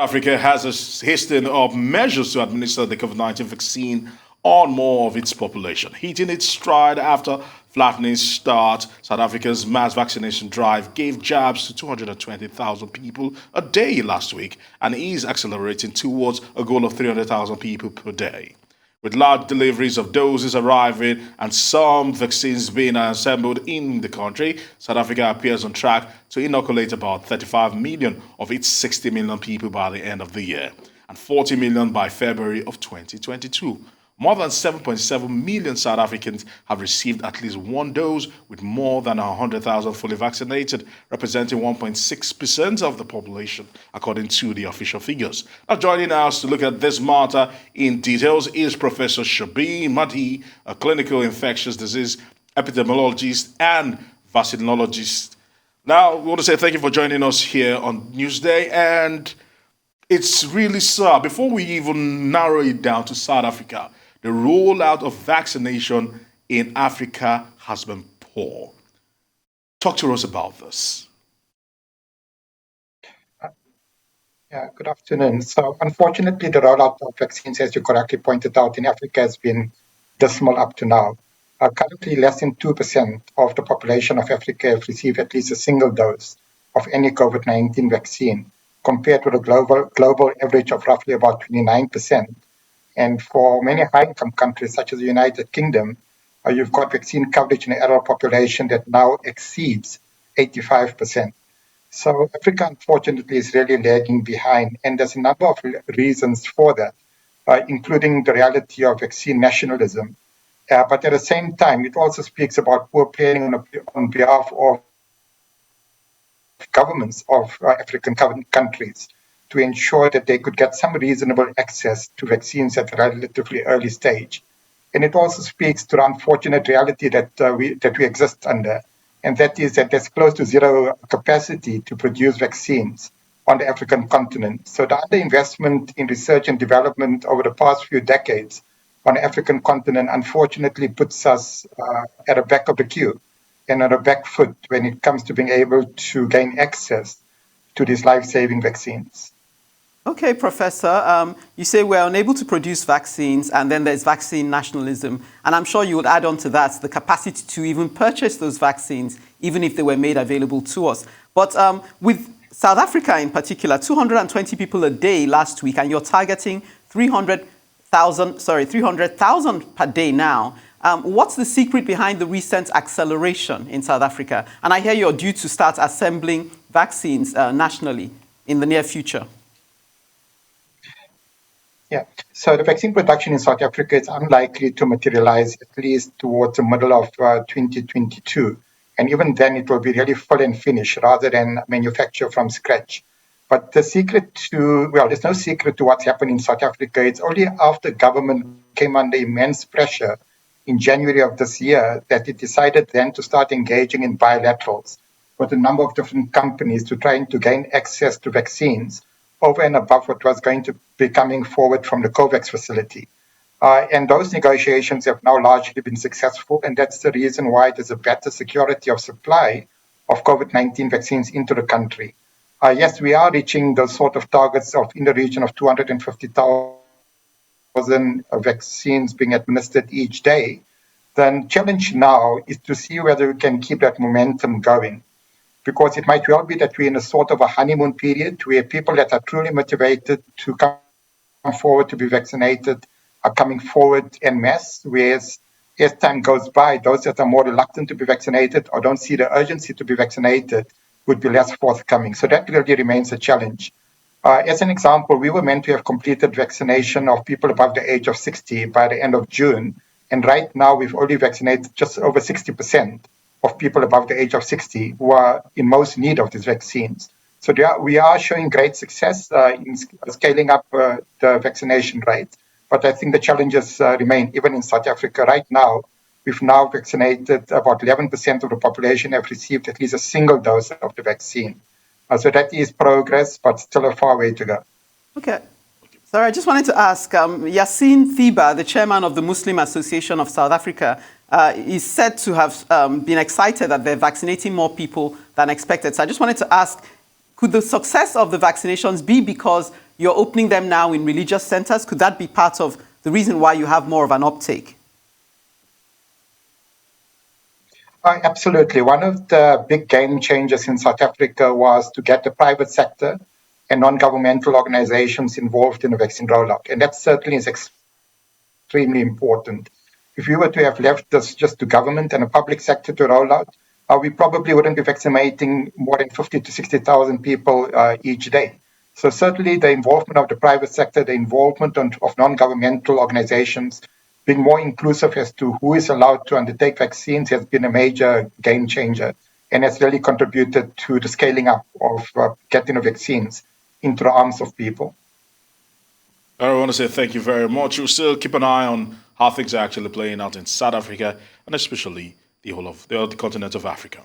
Africa has a history of measures to administer the COVID-19 vaccine on more of its population, hitting its stride after flattening start. South Africa's mass vaccination drive gave jabs to 220,000 people a day last week and is accelerating towards a goal of 300,000 people per day. With large deliveries of doses arriving and some vaccines being assembled in the country, South Africa appears on track to inoculate about 35 million of its 60 million people by the end of the year and 40 million by February of 2022. More than 7.7 million South Africans have received at least one dose, with more than 100,000 fully vaccinated, representing 1.6% of the population, according to the official figures. Now, joining us to look at this matter in details is Professor SHABIR MAHDI, a clinical infectious disease epidemiologist and vaccinologist. Now, we want to say thank you for joining us here on Newsday, and it's really sad. Before we even narrow it down to South Africa, the rollout of vaccination in Africa has been poor. Talk to us about this. Yeah, good afternoon. So unfortunately, the rollout of vaccines, as you correctly pointed out, in Africa has been dismal up to now. Currently, less than 2% of the population of Africa have received at least a single dose of any COVID-19 vaccine, compared with a global average of roughly about 29%. And for many high-income countries, such as the United Kingdom, you've got vaccine coverage in the adult population that now exceeds 85%. So Africa, unfortunately, is really lagging behind, and there's a number of reasons for that, including the reality of vaccine nationalism. But at the same time, it also speaks about poor planning on behalf of governments of African countries to ensure that they could get some reasonable access to vaccines at a relatively early stage. And it also speaks to the unfortunate reality that we exist under, and that is that there's close to zero capacity to produce vaccines on the African continent. So the underinvestment in research and development over the past few decades on the African continent unfortunately puts us at the back of the queue and on a back foot when it comes to being able to gain access to these life-saving vaccines. Okay, Professor, you say we're unable to produce vaccines, and then there's vaccine nationalism. And I'm sure you would add on to that the capacity to even purchase those vaccines, even if they were made available to us. But with South Africa in particular, 220 people a day last week, and you're targeting 300,000 per day now. What's the secret behind the recent acceleration in South Africa? And I hear you're due to start assembling vaccines nationally in the near future. Yeah, so the vaccine production in South Africa is unlikely to materialize at least towards the middle of 2022. And even then, it will be really full and finished rather than manufacture from scratch. But the secret there's no secret to what's happened in South Africa. It's only after government came under immense pressure in January of this year that it decided then to start engaging in bilaterals with a number of different companies to try to gain access to vaccines over and above what was going to be coming forward from the COVAX facility. And those negotiations have now largely been successful, and that's the reason why there's a better security of supply of COVID-19 vaccines into the country. Yes, we are reaching those sort of targets of in the region of 250,000 vaccines being administered each day. The challenge now is to see whether we can keep that momentum going, because it might well be that we're in a sort of a honeymoon period where people that are truly motivated to come forward to be vaccinated are coming forward en masse, whereas as time goes by, those that are more reluctant to be vaccinated or don't see the urgency to be vaccinated would be less forthcoming. So that really remains a challenge. As an example, we were meant to have completed vaccination of people above the age of 60 by the end of June, and right now we've only vaccinated just over 60% of people above the age of 60 who are in most need of these vaccines. So we are showing great success in scaling up the vaccination rate. But I think the challenges remain even in South Africa. Right now, we've now vaccinated about 11% of the population have received at least a single dose of the vaccine. So that is progress, but still a far way to go. Okay. So I just wanted to ask, Yassine Thiba, the chairman of the Muslim Association of South Africa, is said to have been excited that they're vaccinating more people than expected. So I just wanted to ask, could the success of the vaccinations be because you're opening them now in religious centers. Could that be part of the reason why you have more of an uptake? Absolutely. One of the big game changers in South Africa was to get the private sector and non-governmental organizations involved in the vaccine rollout. And that certainly is extremely important. If we were to have left this just to government and a public sector to roll out, we probably wouldn't be vaccinating more than 50 to 60,000 people each day. So certainly the involvement of the private sector, the involvement of non-governmental organizations, being more inclusive as to who is allowed to undertake vaccines has been a major game changer and has really contributed to the scaling up of getting the vaccines into the arms of people. I want to say thank you very much. We'll still keep an eye on how things are actually playing out in South Africa and especially the whole of the continent of Africa.